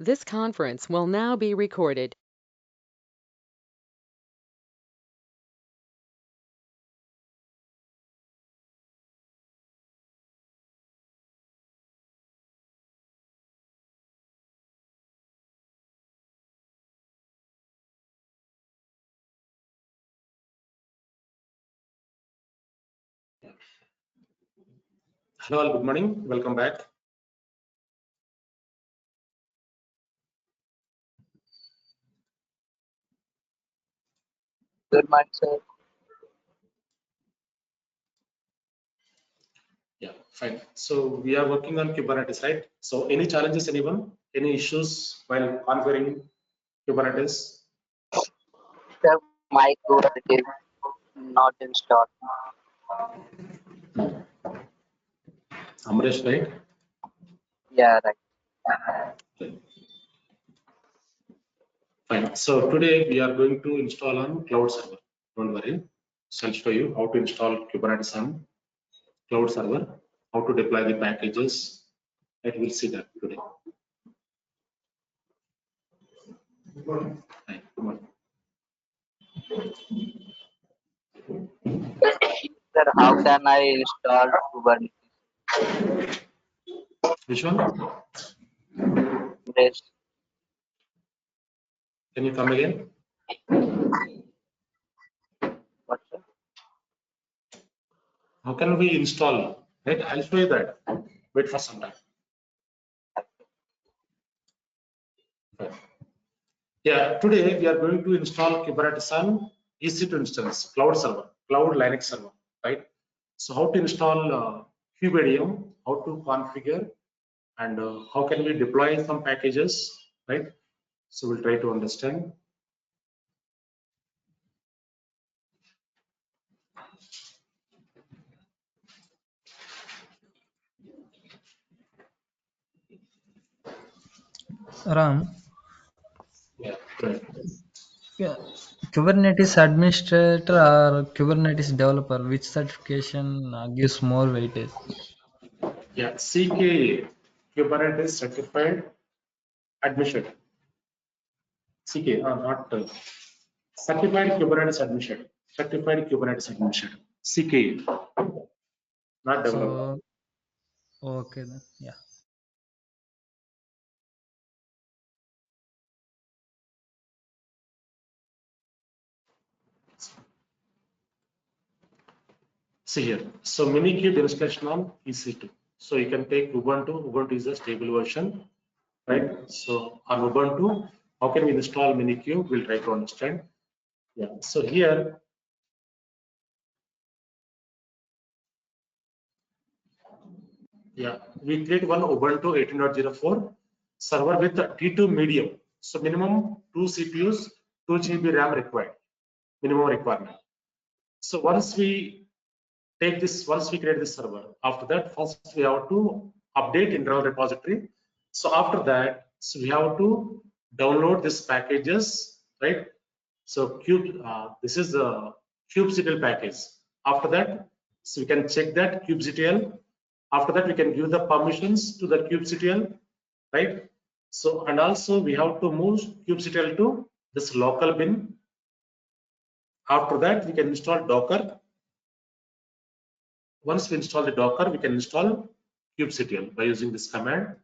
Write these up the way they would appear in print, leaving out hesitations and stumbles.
This conference will now be recorded. Hello, all, good morning. Welcome back. Good morning, sir. Yeah, fine. So we are working on Kubernetes, right? So any challenges, anyone? Any issues while configuring Kubernetes? Sir, my code is not installed. Amresh, right? Yeah, right. Fine. So today we are going to install on cloud server. Don't worry. So I'll show you how to install Kubernetes on cloud server, how to deploy the packages. And we'll see that today. Fine. Good morning. Sir, how can I install Kubernetes? Which one? Yes. Can you come again? What, sir? How can we install? Right? I'll show you that. Wait for some time. Yeah, today we are going to install Kubernetes on EC2 instance, cloud server, cloud Linux server, right? So how to install Kubedium, how to configure, and how can we deploy some packages, right? So we'll try to understand. Ram, Yeah, right. Kubernetes administrator or Kubernetes developer, which certification gives more weightage? Yeah, CK Kubernetes certified admission. CK, not certified Kubernetes admission. Certified Kubernetes admission. CK, not developer. So, okay then, yeah. See here, so Minikube installation on EC2. So you can take Ubuntu. Ubuntu is a stable version, right? So on Ubuntu, how can we install Minikube? We'll try to understand. Yeah. So here, yeah, we create one Ubuntu 18.04 server with a T2 medium. So minimum 2 CPUs, 2 GB RAM required, minimum requirement. So once we take this, once we create this server, after that, first we have to update internal repository. So after that, so we have to download this packages, right? So this is the kubectl package. After that, so we can check that kubectl. After that, we can give the permissions to the kubectl, right? So and also we have to move kubectl to this local bin. After that, we can install Docker. Once we install the Docker, we can install kubectl by using this command.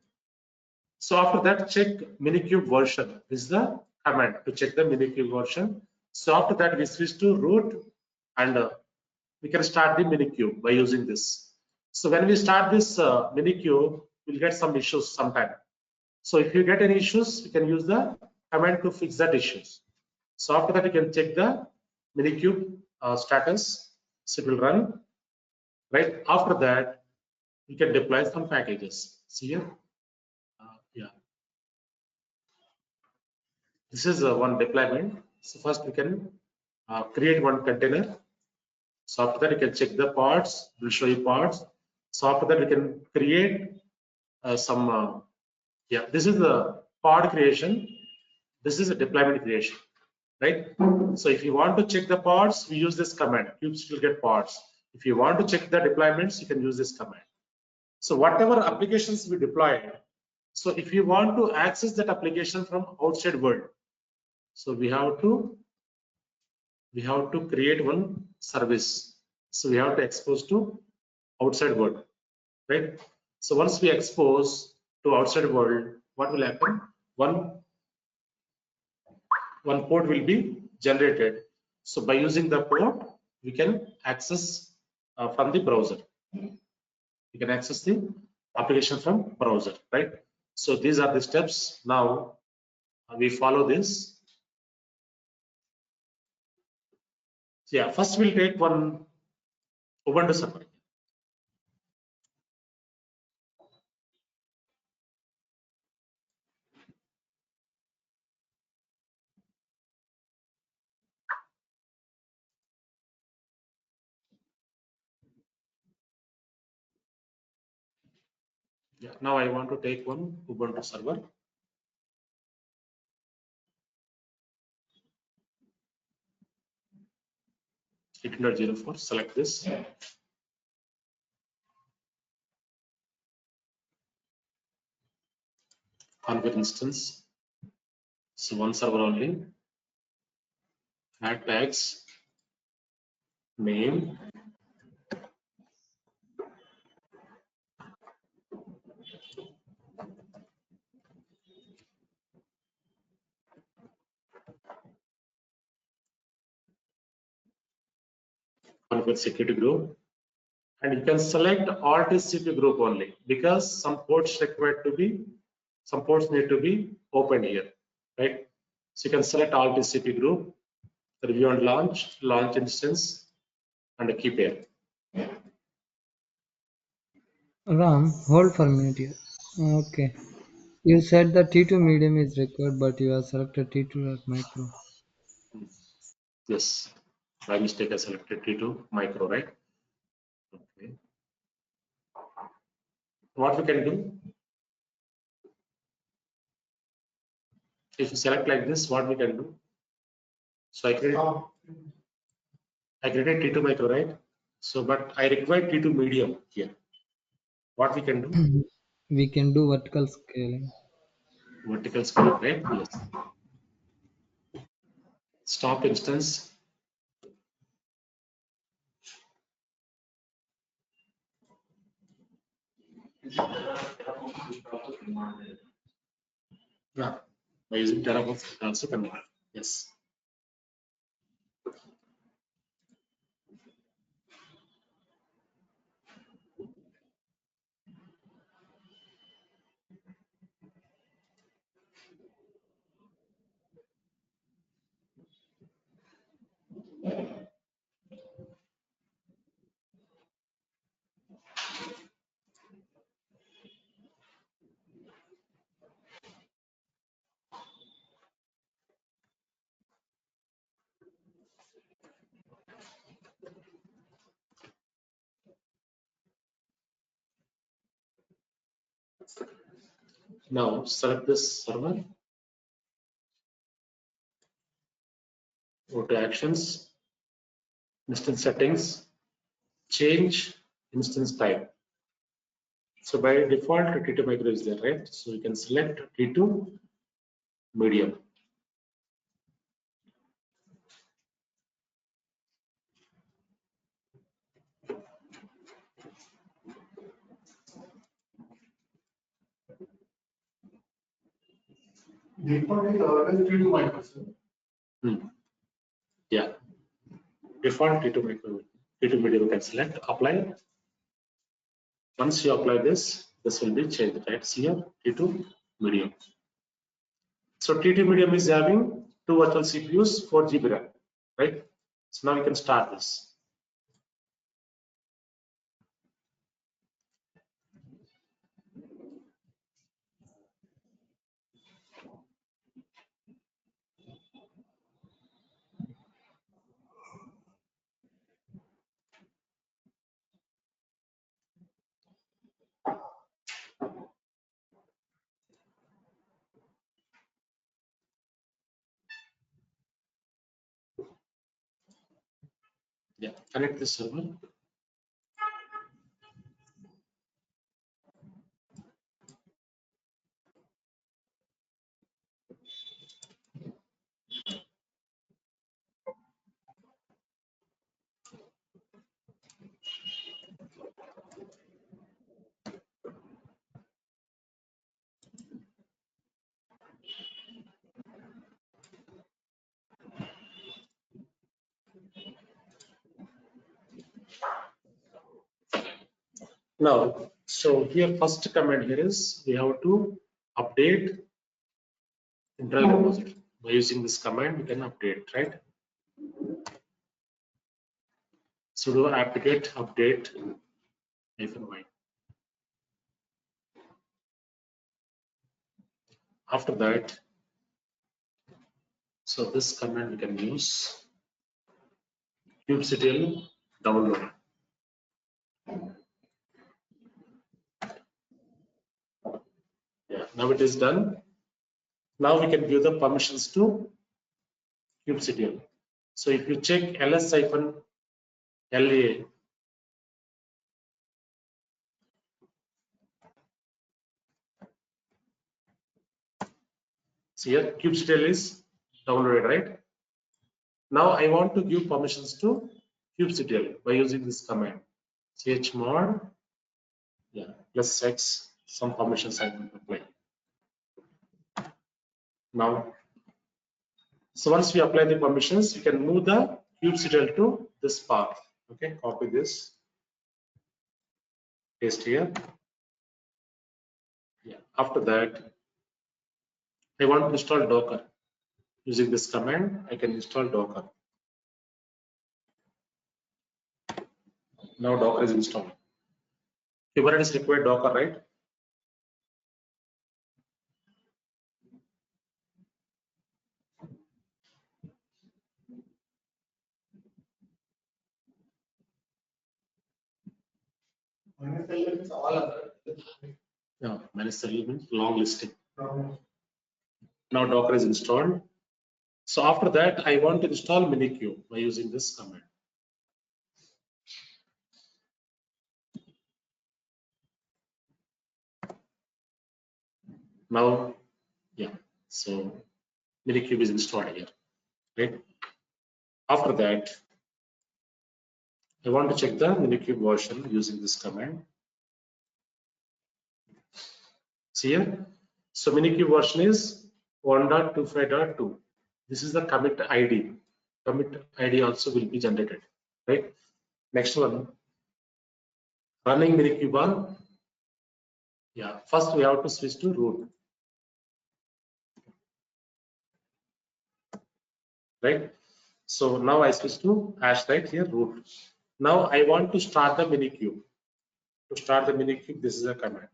So after that, check Minikube version. This is the command to check the Minikube version. So after that, we switch to root and we can start the Minikube by using this. So when we start this Minikube, we'll get some issues sometime. So if you get any issues, you can use the command to fix that issues. So after that, you can check the Minikube status. So it will run. Right after that, you can deploy some packages. See here, yeah. This is one deployment. So first we can create one container. So after that, you can check the pods. We'll show you pods. So after that, we can create some. Yeah, this is the pod creation. This is a deployment creation, right? So if you want to check the pods, we use this command. Cubes will get pods. If you want to check the deployments, you can use this command. So whatever applications we deploy, So if you want to access that application from outside world, so we have to create one service. So we have to expose to outside world, right? So once we expose to outside world, what will happen? One port will be generated. So by using the port, we can access from the browser. You can access the application from browser, right? So these are the steps. Now we follow this. Yeah, first we'll take one Ubuntu server. Yeah, now I want to take one Ubuntu server. .04, select this. Configure instance. So one server only. Add tags, name, configure security group, and you can select Alt TCP group only because some ports need to be opened here, right? So you can select Alt TCP group, review and launch instance, and keep here. Ram, hold for a minute here. Okay. You said the T2 medium is required, but you have selected T2 micro. Yes, by mistake I selected T2 micro, right? Okay. What we can do, if you select like this, what we can do? So I created T2 micro, right? So, but I require T2 medium here. What we can do? We can do vertical scaling. Vertical scale, right? Yes. Stop instance. Yeah. By using Terraform also can work. Yes. Now select this server. Go to actions, instance settings, change instance type. So by default, T2 micro is there, right? So you can select T2 medium. Default is always T2 micro. Yeah. Default T2 micro, T2 medium you can select, apply. Once you apply this will be changed, right? See here, T2 medium. So T2 medium is having two virtual CPUs, 4 GB RAM, right? So now we can start this. Yeah, connect this server. Now, so here first command here is we have to update internal repository. By using this command, we can update, right? Sudo apt-get update -y. After that, so this command we can use kubectl download. Yeah, now it is done. Now we can give the permissions to kubectl. So if you check ls-la, see here kubectl is downloaded, right? Now I want to give permissions to kubectl by using this command chmod +x, some permissions I will apply. Now, so once we apply the permissions, you can move the kubectl to this path. Okay, copy this, paste here. Yeah. After that, I want to install Docker. Using this command, I can install Docker. Now Docker is installed. Kubernetes required Docker, right? It's all other. Yeah, manage the element, long listing. Now Docker is installed. So after that, I want to install Minikube by using this command. Now, yeah, so Minikube is installed here, right? After that, I want to check the Minikube version using this command. See here, so Minikube version is 1.25.2. This is the commit ID. Commit ID also will be generated, right? Next one, running Minikube on. Yeah, first we have to switch to root, right? So now I switch to hash, right here, root. Now I want to start the Minikube. To start the Minikube, this is a command.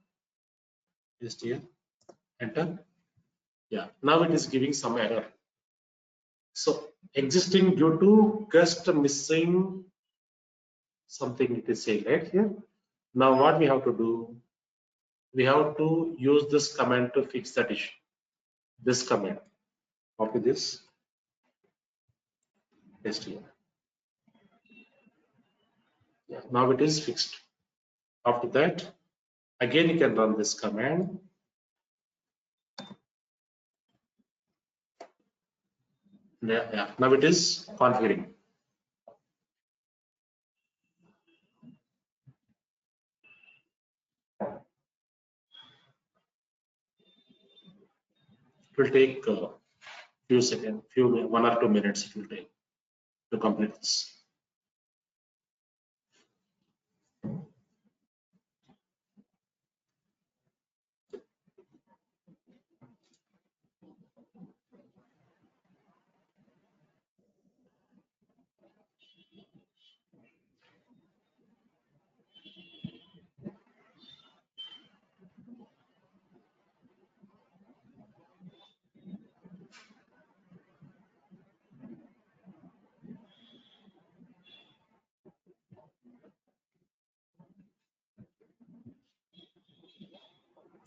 Just here, enter. Yeah, now it is giving some error. So existing due to guest missing something, it is saying right here. Now what we have to do? We have to use this command to fix that issue. This command. Copy this. Paste here. Yeah, now it is fixed. After that, again you can run this command. Yeah, now it is configuring. It will take a few seconds, 1 or 2 minutes it will take to complete this.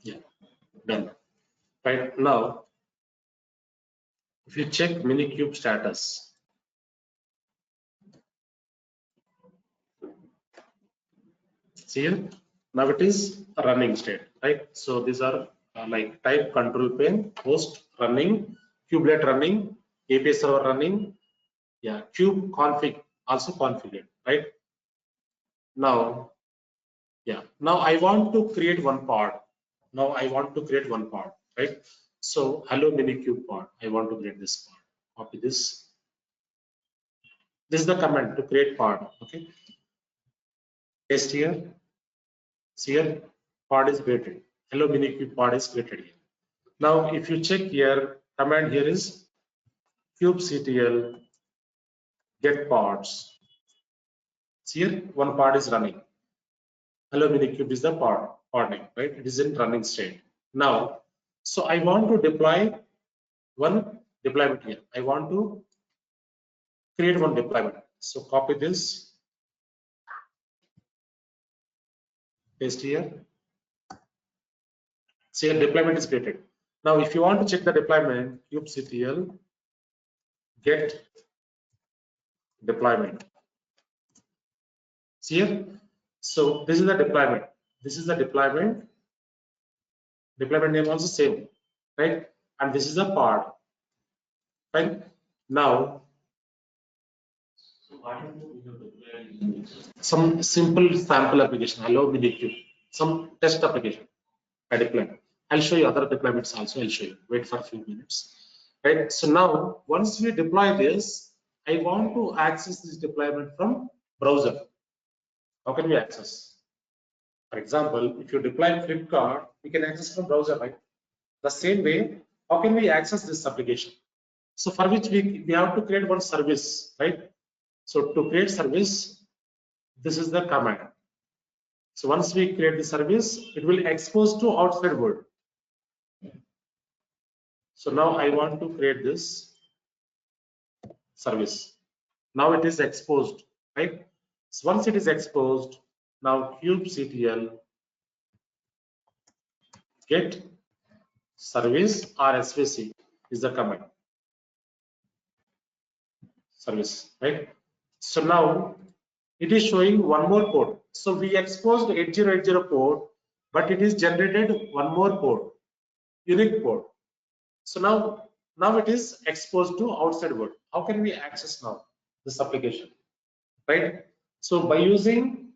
Yeah, done. Right now, if you check Minikube status, see here, now it is a running state, right? So these are like type control pane, host running, kubelet running, API server running, yeah, kube config also configured, right? Now, yeah, now I want to create one pod. Now I want to create one pod, right? So hello Minikube pod, I want to create this pod. Copy this. This is the command to create pod. Okay. Paste here. See here, pod is created. Hello minikube pod is created here. Now, if you check here, command here is kubectl get pods. See here, one pod is running. Hello minikube is the pod name, right? It is in running state. Now, so I want to deploy one deployment here. I want to create one deployment. So copy this, paste here. See here, deployment is created. Now, if you want to check the deployment, kubectl get deployment. See here. So this is the deployment. This is the deployment. Deployment name also same, right? And this is the pod, right? Now, some simple sample application. Hello minikube. Some test application. I deploy. I'll show you other deployments also. I'll show you. Wait for a few minutes. Right. So now, once we deploy this, I want to access this deployment from browser. How can we access? For example, if you deploy Flipkart, we can access from browser, right? The same way, how can we access this application? So for which we have to create one service, right? So to create service, this is the command. So once we create the service, it will expose to outside world. So now I want to create this service. Now it is exposed, right? So once it is exposed, now kubectl get service or svc is the command. Service, right? So now it is showing one more port. So we exposed 8080 port, but it is generated one more port, unique port. So now it is exposed to outside world. How can we access now this application, right? So by using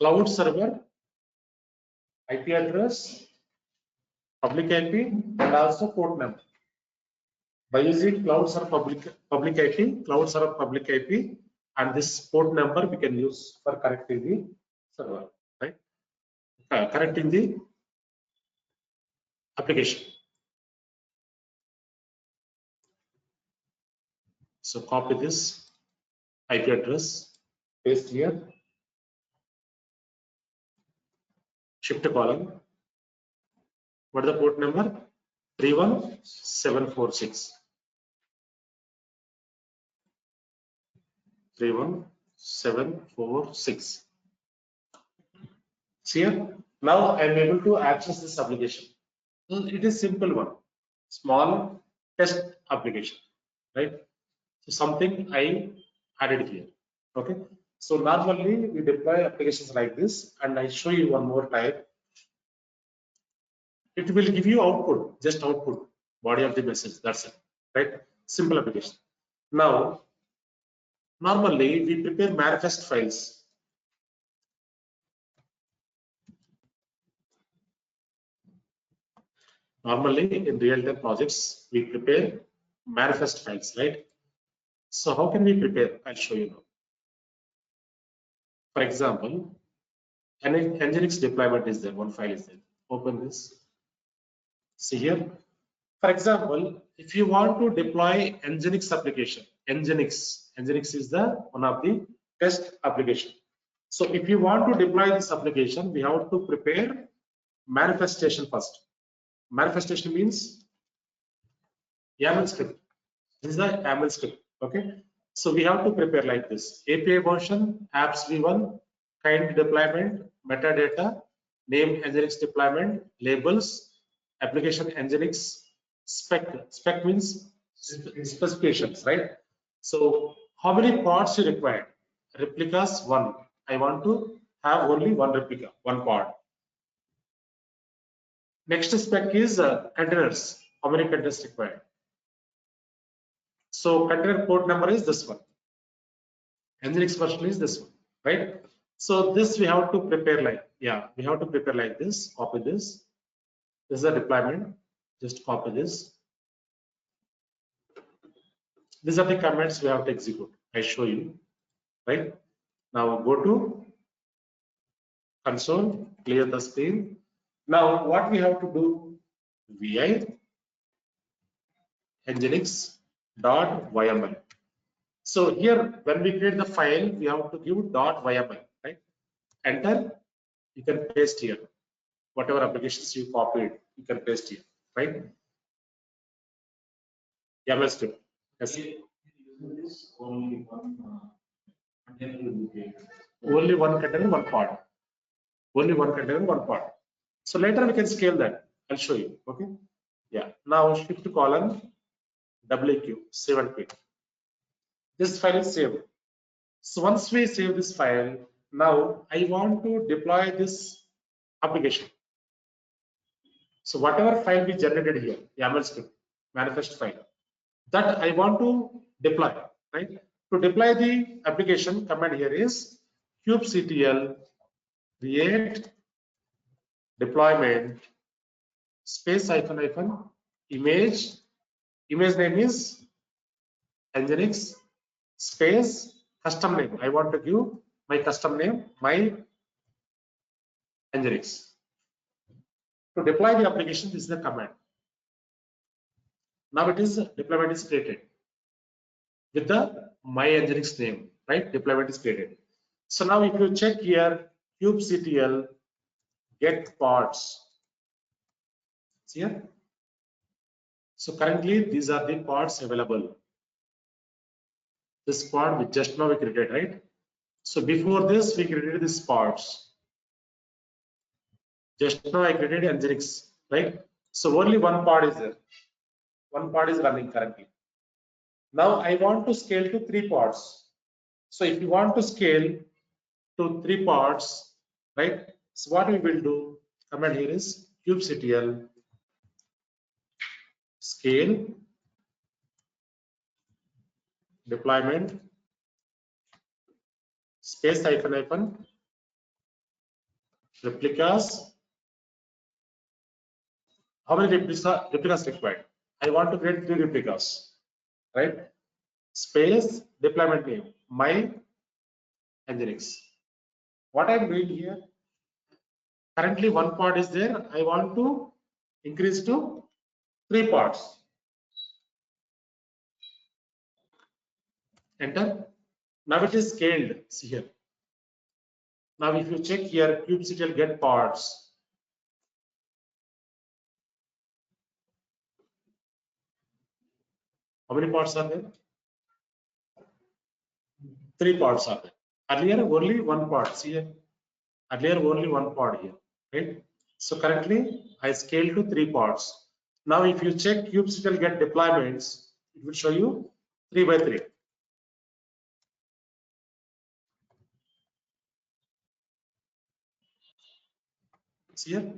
cloud server IP address, public IP, and also port number. By using cloud server public IP, cloud server public IP, and this port number we can use for connecting the server, right? Connecting the application. So copy this IP address, paste here, shift column. What is the port number? 31746. 31746. See here. Now I am able to access this application. It is simple one, small test application, right? So something I added here. Okay. So normally we deploy applications like this, and I show you one more type. It will give you output, just output, body of the message. That's it, right? Simple application. Now, normally we prepare manifest files. Normally in real-time projects, we prepare manifest files, right? So how can we prepare? I'll show you now. For example, an Nginx deployment is there, one file is there. Open this. See here. For example, if you want to deploy Nginx application, Nginx is the one of the test application. So if you want to deploy this application, we have to prepare manifestation first. Manifestation means YAML script. This is the YAML script. Okay. So we have to prepare like this: API version, apps v1, kind deployment, metadata, name Nginx deployment, labels, application Nginx, spec means specifications, right? So how many pods you require? Replicas 1. I want to have only one replica, one pod. Next spec is containers. How many containers required? So container port number is this one. Nginx version is this one, right? So this we have to prepare like, we have to prepare like this. Copy this. This is a deployment. Just copy this. These are the commands we have to execute. I show you, right? Now go to console, clear the screen. Now what we have to do, vi nginx.yml. So here when we create the file, we have to give .yml, right? Enter, you can paste here. Whatever applications you copied, you can paste here, right? YAML script. Yes. Only one container, one pod. Only one container, one pod. So later we can scale that. I'll show you. Okay. Yeah. Now shift colon WQ, save and quit. This file is saved. So once we save this file, now I want to deploy this application. So whatever file we generated here, YAML script, manifest file, that I want to deploy, right? To deploy the application, command here is kubectl create deployment space image. Image name is nginx space custom name. I want to give my custom name, my nginx. To deploy the application, this is the command. Now it is deployment is created with the my nginx name, right? Deployment is created. So now if you check here, kubectl get pods. See here. So currently these are the pods available. This pod we just now we created, right? So before this we created these pods. Just now I created nginx, right? So only one pod is there. One pod is running currently. Now I want to scale to 3 pods. So if you want to scale to 3 pods, right? So what we will do, command here is kubectl scale deployment space replicas. How many replicas required? I want to create 3 replicas, right? Space deployment name my nginx. What I'm doing here, currently 1 pod is there. I want to increase to 3 pods. Enter. Now it is scaled. See here. Now if you check here, kubectl get pods. How many pods are there? 3 pods are there. Earlier only 1 pod. See here. Earlier only 1 pod here, right? So currently I scaled to 3 pods. Now if you check kubectl get deployments, it will show you 3 by 3. See here.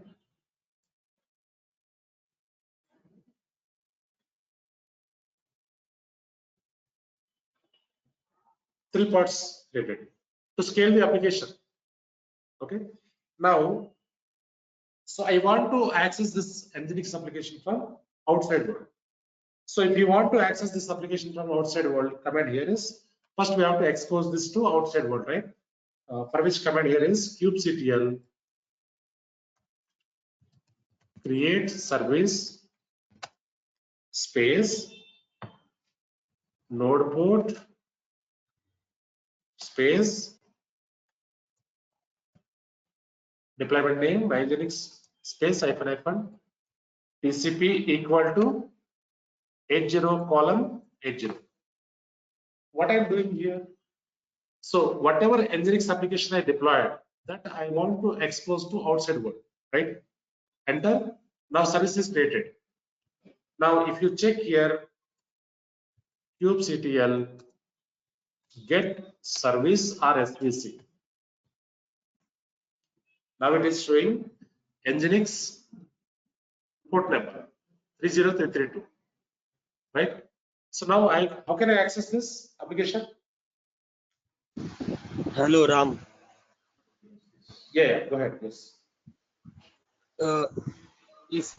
Three pods created to scale the application. Okay. Now, so I want to access this nginx application from outside world. So if you want to access this application from outside world, command here is first we have to expose this to outside world, right? For which command here is kubectl create service space node port space deployment name nginx space TCP equal to 80 column 80. What I'm doing here, so whatever nginx application I deployed, that I want to expose to outside world, right? Enter. Now service is created. Now if you check here, kubectl get service or SVC. Now it is showing nginx port number 30332, right? So now how can I access this application? Hello, Ram. Yeah, go ahead, please. Uh, if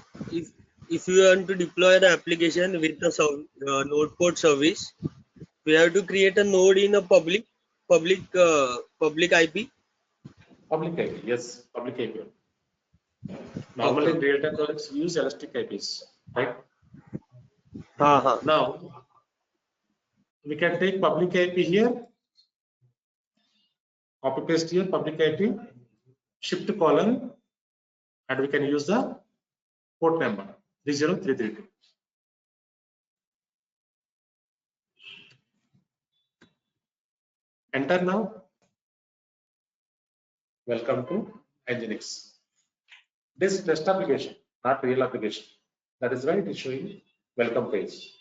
if you want to deploy the application with the node port service, we have to create a node in a public IP. Public IP, yes, public IP. Normally in real-time projects we use elastic IPs, right? Now we can take public IP here, copy paste here, public IP, shift colon, and we can use the port number 30332. Enter now. Welcome to Nginx. This is test application, not real application. That is why it is showing welcome page.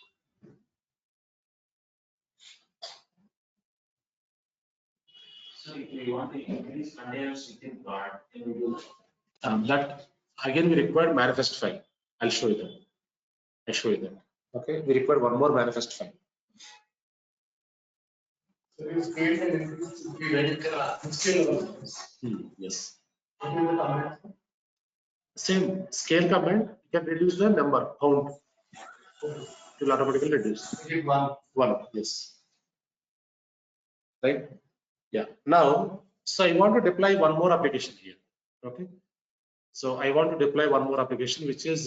So if you want to increase containers within God, then we do That again we require manifest file. I'll show you that. I'll show you that. Okay, we require one more manifest file. So you scale and increase to be very scale. Yes. What is the command? Same scale command, you can reduce the number count. It will automatically reduce. Hit one. One, yes. Right? Yeah. Now, so I want to deploy one more application here. Okay. So I want to deploy one more application, which is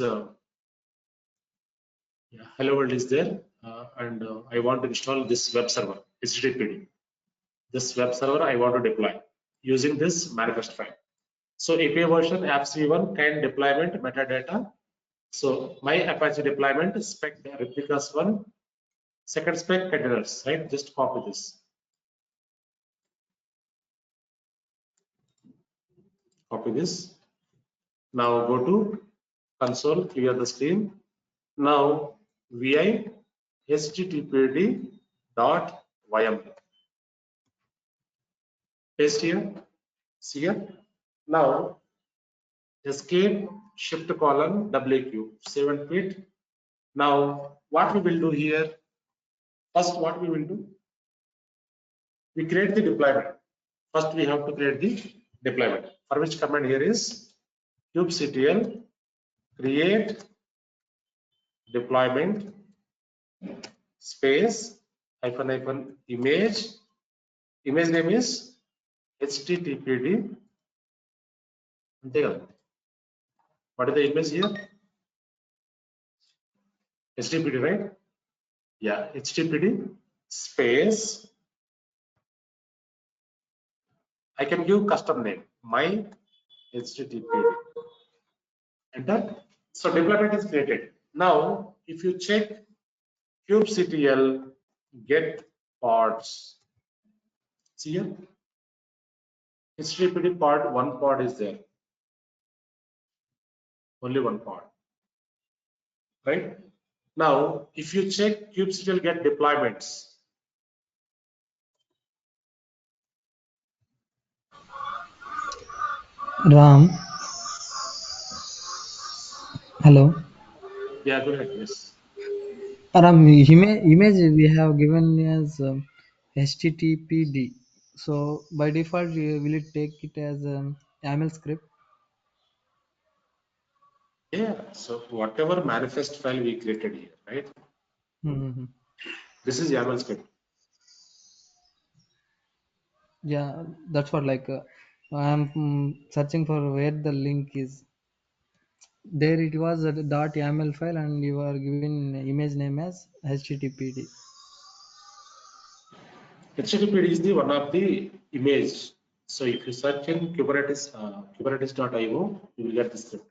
Hello World is there, and I want to install this web server, HTTPD. This web server I want to deploy using this manifest file. So API version apps v1 kind deployment metadata. So my Apache deployment spec replicas one, second spec containers, right? Just copy this. Copy this. Now go to console, clear the screen. Now vi httpd dot ym. Paste here. See here. Now escape shift colon wq 7 quit. Now what we will do here? First, what we will do? We create the deployment. First, we have to create the deployment. For which command here is kubectl create deployment space hyphen image. Image name is httpd. What is the image here? HTTPD, right? Yeah, HTTPD space. I can give custom name, my HTTPD. Enter. So deployment is created. Now, if you check kubectl get pods, see here, HTTPD pod, one pod is there. Only one pod. Right? Now, if you check kubectl get deployments, Ram, hello. yeah, go ahead. Yes. Ram, image we have given as HTTPD. So by default, will it take it as YAML script? Yeah. So whatever manifest file we created here, right? Mm-hmm. This is YAML script. Yeah, that's what like I am searching for where the link is. There it was a .yaml file, and you are giving image name as HTTPD. HTTPD is the one of the image. So if you search in Kubernetes, Kubernetes.io, you will get this script.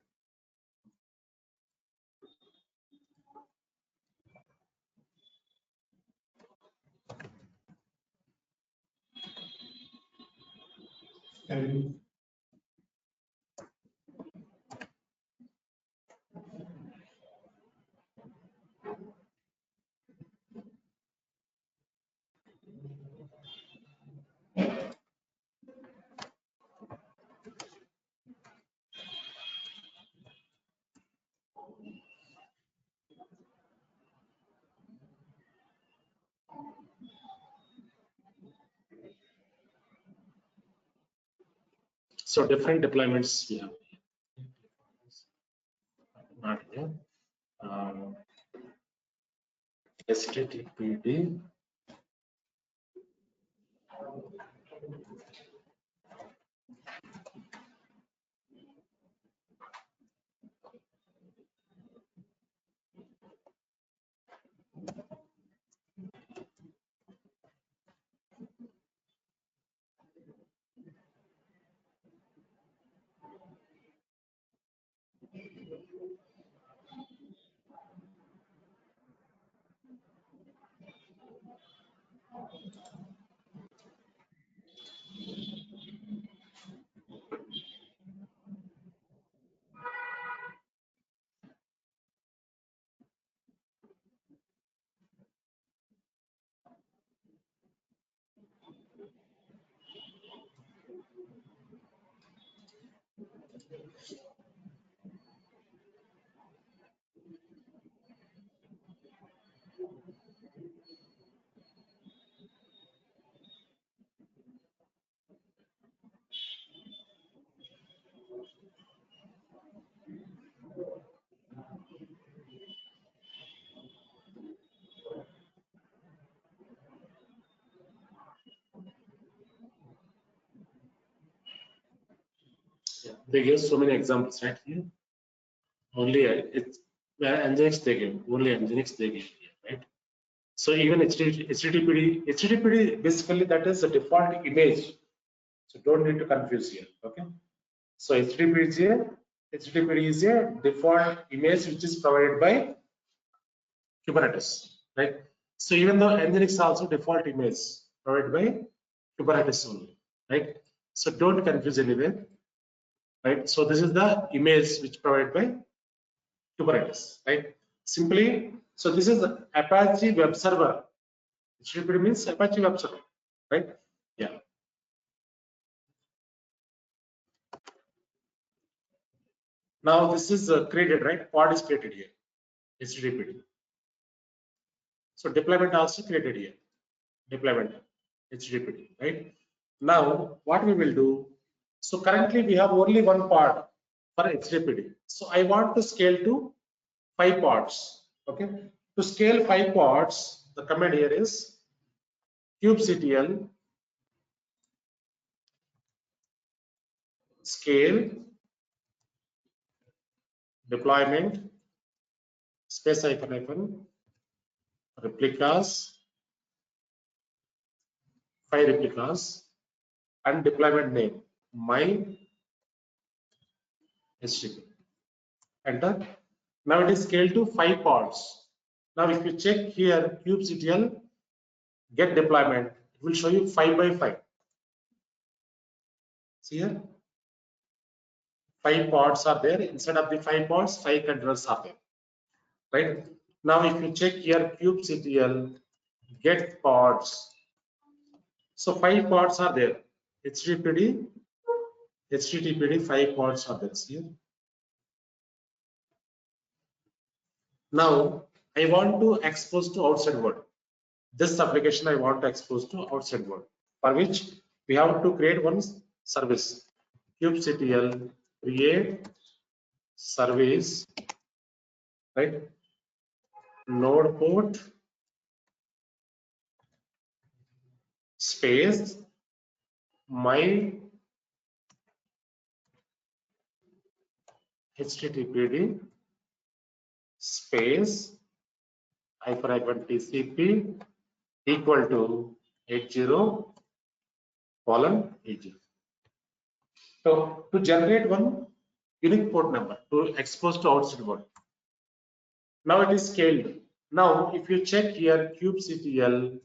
And So different deployments we have. Not here. HTTPD. They give so many examples right here. Only it's Nginx they give, only Nginx they give here, right? So even HTTPD basically that is the default image. So don't need to confuse here. Okay. So HTTPD is a default image which is provided by Kubernetes, right? So even though Nginx is also default image provided by Kubernetes only, right? So don't confuse anywhere, right? So this is the image which provided by Kubernetes, right? Simply, so this is the Apache web server. HTTPD means Apache web server, right? Yeah. Now this is created, right? Pod is created here, HTTPD. So deployment also created here, deployment HTTPD, right? Now what we will do? So currently we have only one pod for HTTPD. So I want to scale to 5 pods. Okay. To scale 5 pods, the command here is kubectl scale deployment space hyphen replicas 5 replicas and deployment name my HTTP. Enter. Now it is scaled to 5 pods. Now if you check here kubectl get deployment, it will show you 5 by 5. See here, 5 pods are there. Instead of the 5 pods, 5 containers are there. Right? Now if you check here kubectl get pods. So 5 pods are there. HTTPD 5 pods are there. See here. Now I want to expose to outside world. This application I want to expose to outside world. For which we have to create one service. kubectl create service, right? Node port space my HTTPD space hyphen TCP equal to 80:80. So to generate one unique port number to expose to outside world. Now it is scaled. Now if you check here kubectl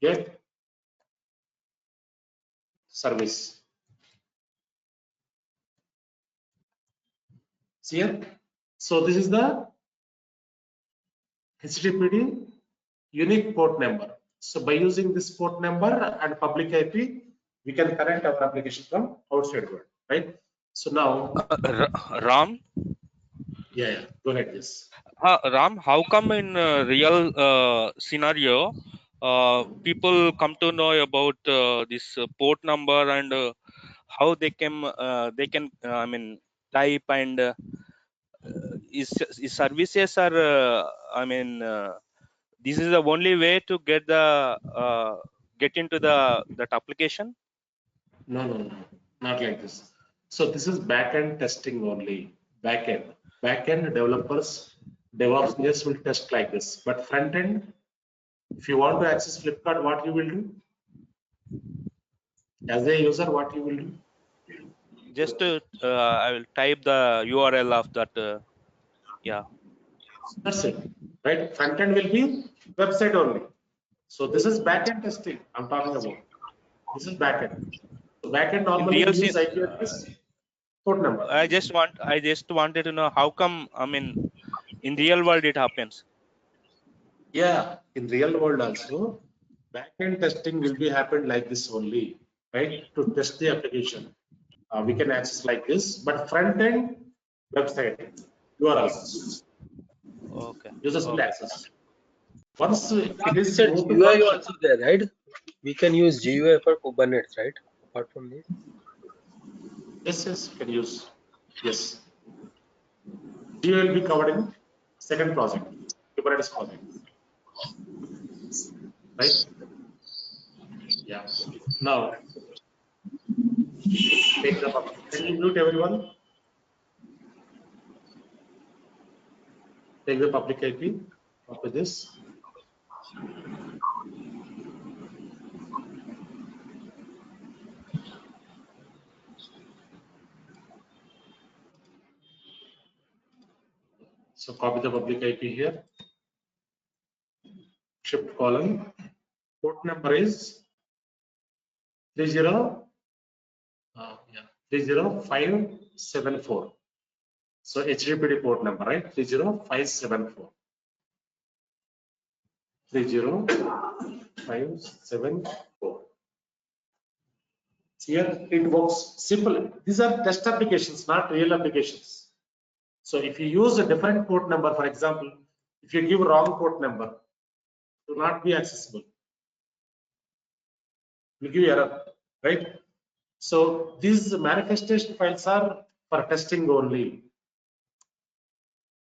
get service. See here. So this is the HTTPD unique port number. So by using this port number and public IP, we can connect our application from outside world, right? So now, Ram, yeah, go ahead, yes. Ram, how come in real scenario, people come to know about this port number and how they can I mean type and is services are this is the only way to get into that application. No, not like this. So this is backend testing only. Backend developers, DevOps engineers will test like this. But front end, if you want to access Flipkart, what you will do? As a user, what you will do? Just I will type the URL of that. Yeah. That's it, right? Front end will be website only. So this is backend testing I'm talking about. This is backend. So backend In normally real we use IP address, port number. I just wanted to know how come in real world it happens. Yeah, in real world also, backend testing will be happen like this only, right? To test the application, we can access like this. But front end website URLs, Okay. users will Okay. access. Once it You is said moved to GUI production, also there, right? We can use GUI for Kubernetes, right? Apart from this. yes, you can use. Yes, you will be covered in second project, Kubernetes project, right? Yeah. Now take the public. Can you mute everyone? Take the public IP, copy this. So copy the public IP here. Shift colon. Port number is 30574. So HTTP port number, right? 30574. 30574. Here it works simple. These are test applications, not real applications. So if you use a different port number, for example, if you give wrong port number, it will not be accessible. It will give error, right? So these manifestation files are for testing only,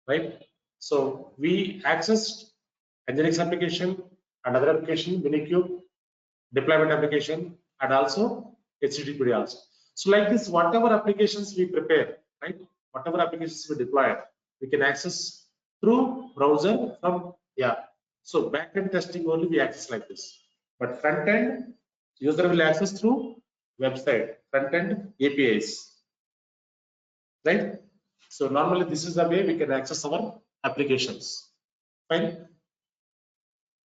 right? So we accessed Nginx application, another application, Minikube, deployment application, and also HTTP also. So like this, whatever applications we prepare, right? Whatever applications we deploy, we can access through browser from, yeah. So backend testing only we access like this. But front end, user will access through website, front end APIs, right? So normally this is the way we can access our applications. Fine,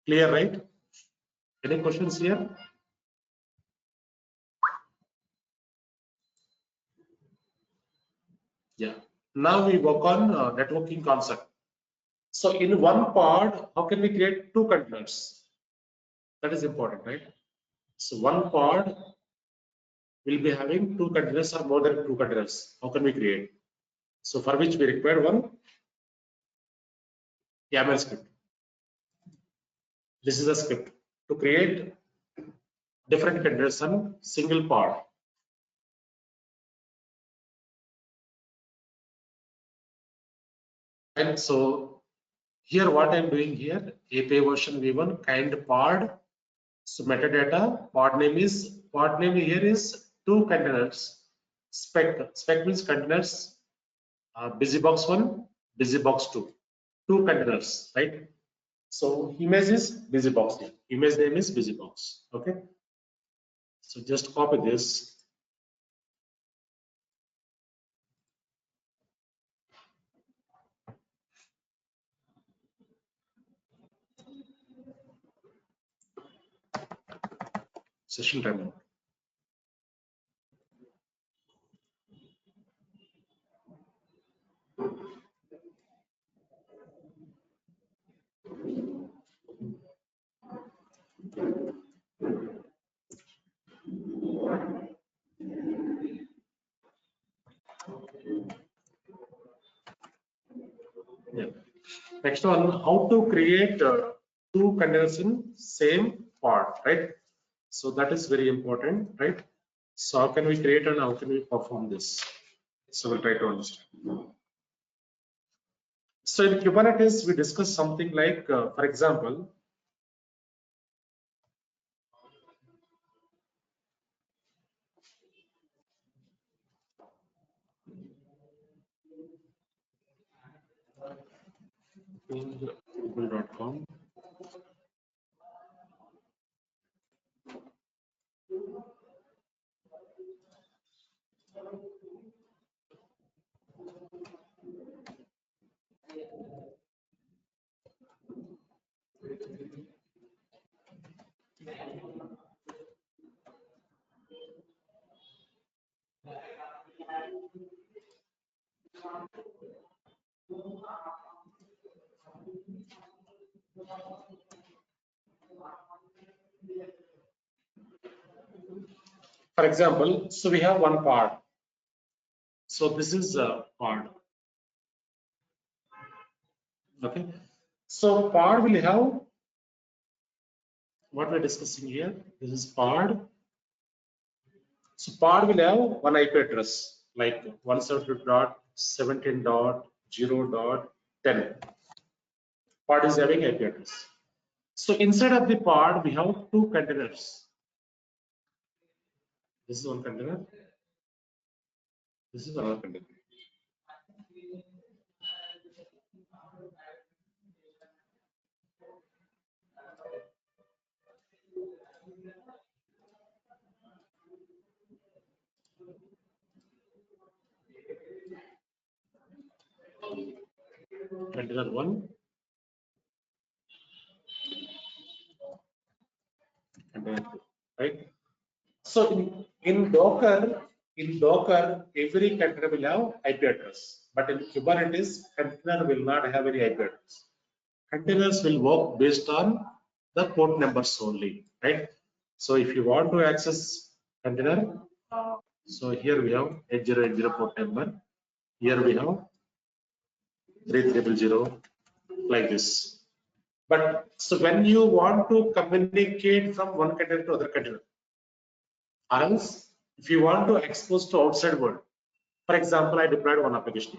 clear, right? Any questions here? Yeah. Now we work on networking concept. So in one pod, how can we create two containers? That is important, right? So one pod will be having two containers or more than two containers. How can we create? So for which we require one YAML script. This is a script to create different containers on single pod. And so here what I'm doing here, API version v1 kind pod. So metadata, pod name here is two containers. Spec means containers, busybox1, busybox2, two containers, right? So image is busybox here. Image name is busybox. Okay. So just copy this. Session timeout. Yeah. Next one, how to create two containers in same pod, right? So that is very important, right? So how can we create and how can we perform this? So we'll try to understand. So in Kubernetes, we discussed something like, for example, google.com. For example, so we have one pod. So this is a pod. Okay. So pod will have what we're discussing here. This is pod. So pod will have one IP address like 172.17.0.10. Pod is having IP address. So inside of the pod, we have two containers. This is one container. This is another container. Container 1, container 2, right? So in Docker, every container will have IP address, but in Kubernetes, container will not have any IP address. Containers will work based on the port numbers only, right? So if you want to access container, so here we have 8080 port number. Here we have 3000, like this. But so when you want to communicate from one container to other container, or else if you want to expose to outside world, for example, I deployed one application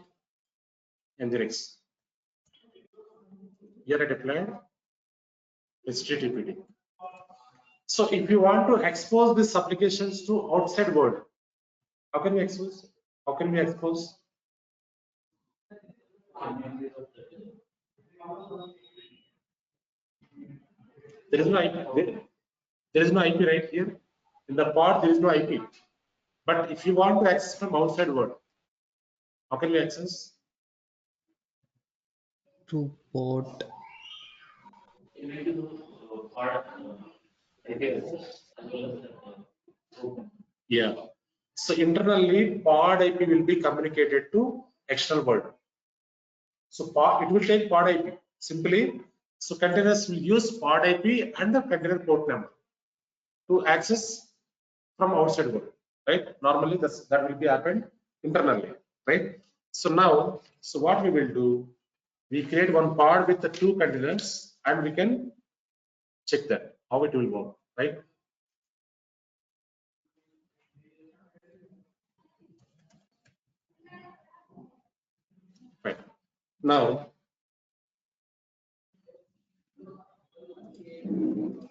in Nginx. Here I deployed HTTPD. So if you want to expose these applications to outside world, how can we expose? How can we expose? There is no IP. There is no IP right here. In the pod, there is no IP. But if you want to access from outside world, how can we access? To port. Yeah. So internally, pod IP will be communicated to external world. So it will take pod IP simply. So containers will use pod IP and the container port number to access from outside world, right? Normally that will be happened internally, right? So now, so what we will do, we create one pod with the two containers and we can check that how it will work, right? Right. Now,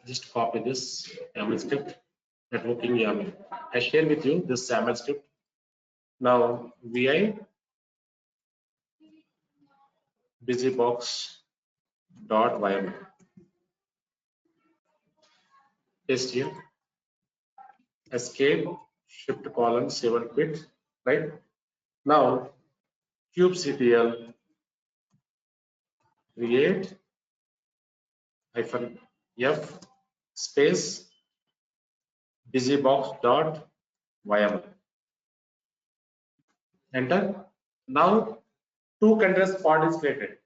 just copy this YAML script, networking YAML. I share with you this YAML script. Now, vi busybox.yml. Paste here. Escape, shift colon, 7 quit, right? Now, kubectl create -f space busybox.yml. Enter. Now, two containers pod is created.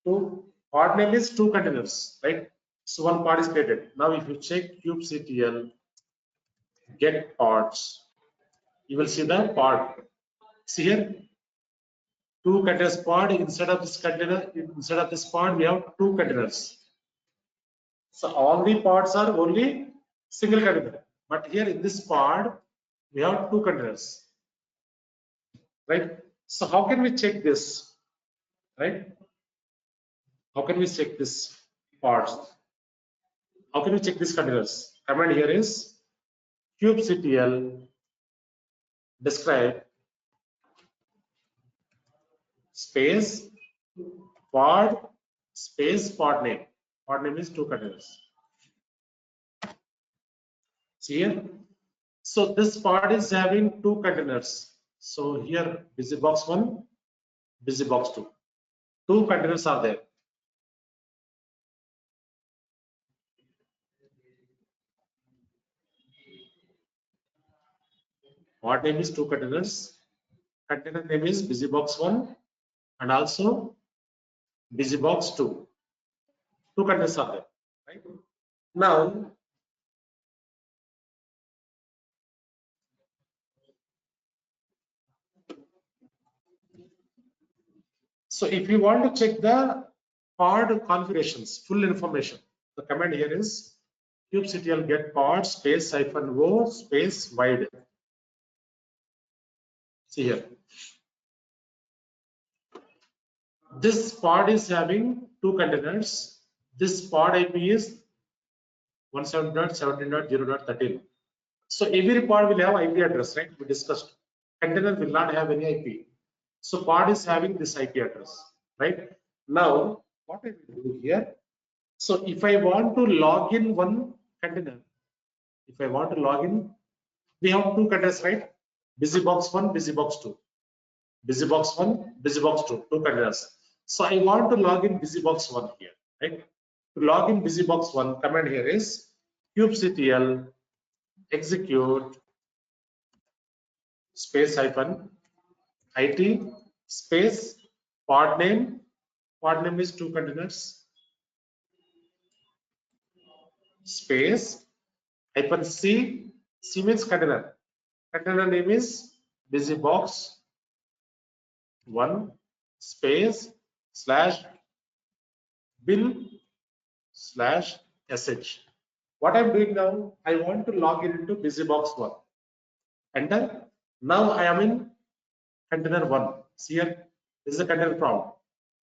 Two pod name is two containers, right? So one pod is created. Now, if you check kubectl get pods, you will see the pod. See here, two containers pod inside of this container. Instead of this pod, we have two containers. So all the pods are only single container, but here in this pod, we have two containers, right? So how can we check this, right? How can we check this pods? How can we check these containers? Command here is kubectl describe space pod space pod name. Pod name is two containers. See here. So this pod is having two containers. So here busybox1, busybox2. Two containers are there. Pod name is two containers. Container name is busybox1 and also busybox2. Two containers are there, right? Now, so if you want to check the pod configurations, full information, the command here is kubectl get pod space -o space wide. See here. This pod is having two containers. This pod IP is 170.17.0.13. So every pod will have IP address, right? We discussed. Container will not have any IP. So pod is having this IP address, right? Now, what I will do here, so if I want to log in one container, if I want to log in, we have two containers, right? BusyBox1, BusyBox2. BusyBox1, BusyBox2, two containers. So I want to log in BusyBox1 here, right? To log in BusyBox1, command here is kubectl execute space hyphen it space pod name. Pod name is two containers space hyphen c. C means container. Container name is BusyBox1 space slash bin slash sh. What I'm doing now, I want to log in into BusyBox1. Enter. Now I am in container 1. See here, this is the container prompt.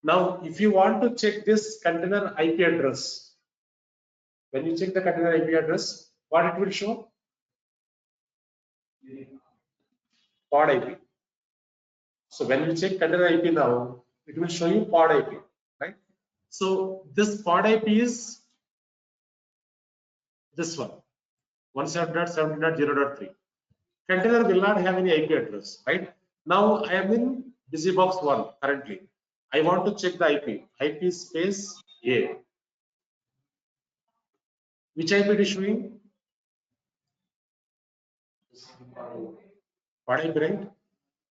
Now, if you want to check this container IP address, when you check the container IP address, what it will show? Pod IP. So when you check container IP now, it will show you pod IP, right? So this pod IP is this one, 170.70.0.3. Container will not have any IP address, right? Now I am in BusyBox1 currently. I want to check the IP. IP space A. Which IP it is showing? Pod IP, right?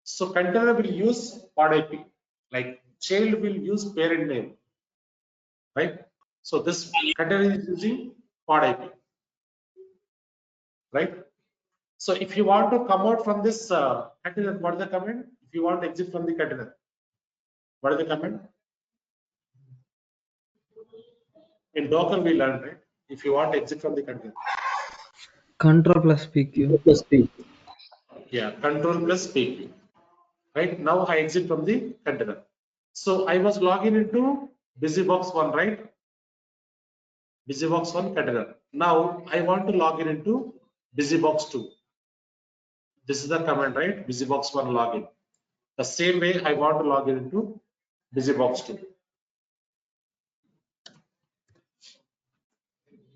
So container will use pod IP. Like child will use parent name, right? So this container is using pod IP, right? So if you want to come out from this container, what is the command? If you want to exit from the container, what is the command? In Docker we learned, right? If you want to exit from the container. Control plus PQ. Yeah, control plus PQ. Right now I exit from the container. So I was logging into BusyBox1, right? BusyBox1 container. Now I want to log in into BusyBox2. This is the command, right? BusyBox1 login. The same way I want to log in into BusyBox2.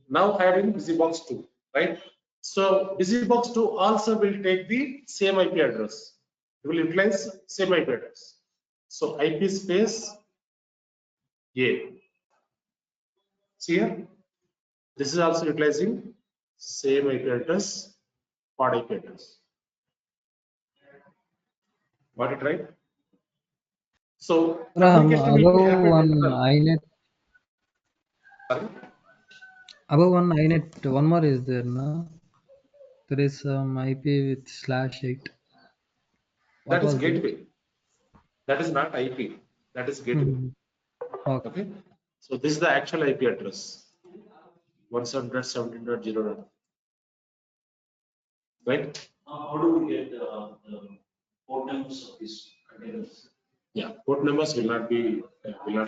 Now I am in BusyBox2, right? So BusyBox2 also will take the same IP address. It will utilize same IP address. So IP space A. See here, this is also utilizing same IP address, pod IP address. Got it right? So communication will be Above happening one internal. inet, Sorry, above one inet, one more is there, no? There is some IP with /8. What that is was that? gateway. That is not IP. That is gateway. Hmm. Okay. Okay. So this is the actual IP address. 170.17.0. Right? How do we get the port numbers of these containers? Yeah, port numbers will not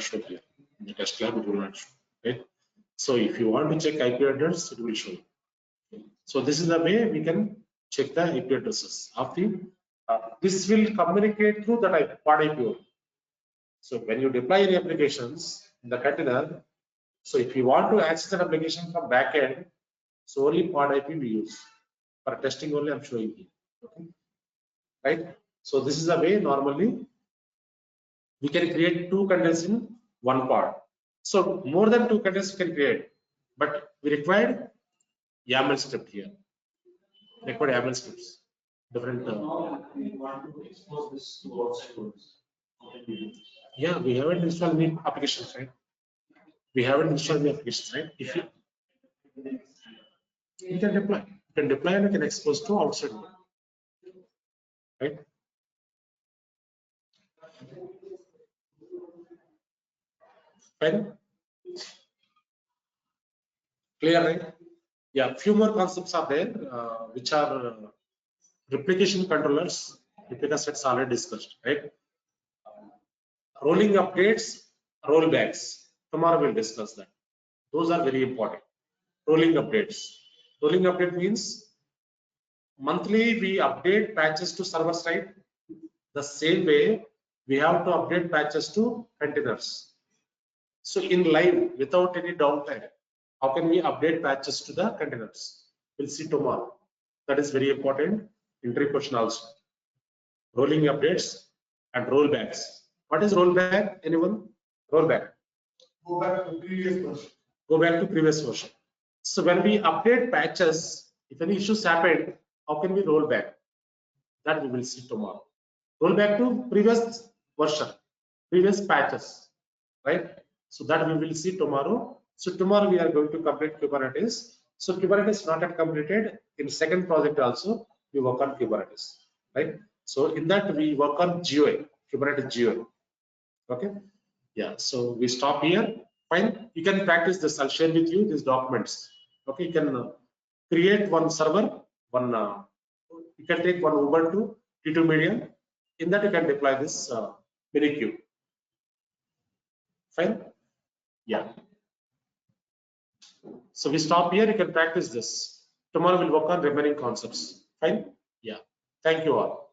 show here. In the test lab, it will not show. Right? So if you want to check IP address, it will show you. So this is the way we can check the IP addresses of the. This will communicate through the pod IP only. So when you deploy any applications in the container, so if you want to access an application from backend, so only pod IP we use. For testing only, I'm showing you. Okay. Right? So this is the way normally we can create two containers in one pod. So more than two containers we can create, but we required YAML script here. Required YAML scripts. Different. Now we want to expose this to outside world. Yeah, we haven't installed any applications, right? We haven't installed any applications, right? If you can deploy, and you can expose to outside world, right? Fine. Clear, right? Yeah, few more concepts are there, which are replication controllers. Replica sets already discussed, right? Rolling updates, rollbacks. Tomorrow we'll discuss that. Those are very important. Rolling updates. Rolling update means monthly we update patches to server side. The same way we have to update patches to containers. So in live, without any downtime, how can we update patches to the containers? We'll see tomorrow. That is very important. Entry question also. Rolling updates and rollbacks. What is rollback? Anyone? Rollback. Go back to previous version. Go back to previous version. So when we update patches, if any issues happen, how can we roll back? That we will see tomorrow. Roll back to previous version, previous patches, right? So that we will see tomorrow. So tomorrow we are going to complete Kubernetes. So Kubernetes not yet completed. In second project also, we work on Kubernetes, right? So in that we work on GUI, Kubernetes GUI. Okay. Yeah. So we stop here. Fine. You can practice this. I'll share with you these documents. Okay. You can create one server, one. You can take one Ubuntu T2 medium. In that you can deploy this Minikube. Fine. Yeah. So we stop here. You can practice this. Tomorrow we'll work on remaining concepts. Fine. Yeah. Thank you all.